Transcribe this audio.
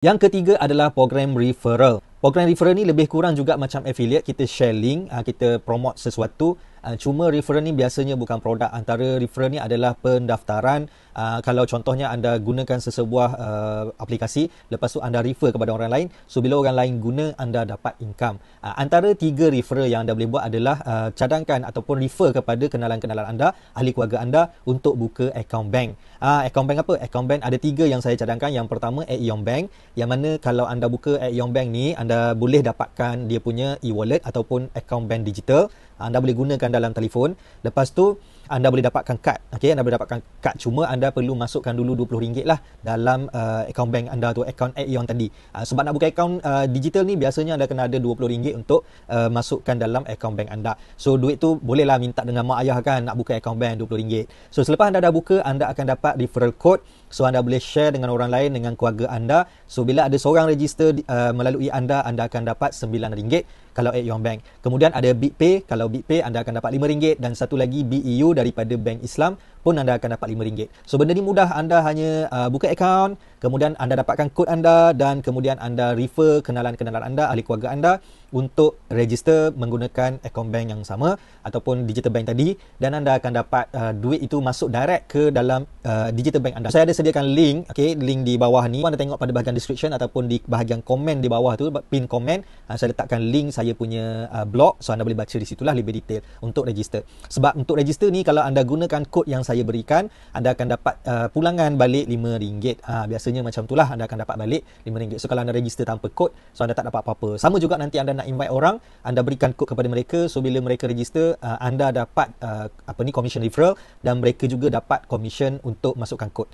Yang ketiga adalah program referral. Program referral ni lebih kurang juga macam affiliate, kita share link, kita promote sesuatu. Cuma referral ni biasanya bukan produk. Antara referral ni adalah pendaftaran. Kalau contohnya anda gunakan sesebuah aplikasi, lepas tu anda refer kepada orang lain, so bila orang lain guna, anda dapat income. Antara 3 referral yang anda boleh buat adalah cadangkan ataupun refer kepada kenalan-kenalan anda, ahli keluarga anda untuk buka account bank. Account bank apa? Account bank ada 3 yang saya cadangkan. Yang pertama Aeon Bank, yang mana kalau anda buka Aeon Bank ni, anda boleh dapatkan dia punya e-wallet ataupun account bank digital. Anda boleh gunakan dalam telefon. Lepas tu anda boleh dapatkan kad. Okey, anda boleh dapatkan kad, cuma anda perlu masukkan dulu RM20 lah dalam account bank anda tu, account Aeon tadi. Sebab nak buka account digital ni biasanya anda kena ada RM20 untuk masukkan dalam account bank anda. So duit tu bolehlah minta dengan mak ayah kan, nak buka account bank RM20. So selepas anda dah buka, anda akan dapat referral code. So anda boleh share dengan orang lain, dengan keluarga anda. So bila ada seorang register melalui anda akan dapat RM9 kalau Aeon Bank. Kemudian ada BigPay. Kalau BigPay anda akan dapat RM5, dan satu lagi BEU daripada Bank Islam pun anda akan dapat RM5. So benda ni mudah, anda hanya buka account, kemudian anda dapatkan kod anda, dan kemudian anda refer kenalan-kenalan anda, ahli keluarga anda untuk register menggunakan account bank yang sama ataupun digital bank tadi, dan anda akan dapat duit itu masuk direct ke dalam digital bank anda. Saya ada sediakan link, link di bawah ni. Anda tengok pada bahagian description ataupun di bahagian komen di bawah tu, pin komen, saya letakkan link saya punya blog, so anda boleh baca di situlah lebih detail untuk register. Sebab untuk register ni, kalau anda gunakan kod yang saya berikan, anda akan dapat pulangan balik RM5. Biasanya macam itulah, anda akan dapat balik RM5. So kalau anda register tanpa kod, so anda tak dapat apa-apa. Sama juga nanti anda nak invite orang, anda berikan kod kepada mereka, so bila mereka register, anda dapat commission referral, dan mereka juga dapat commission untuk masukkan kod.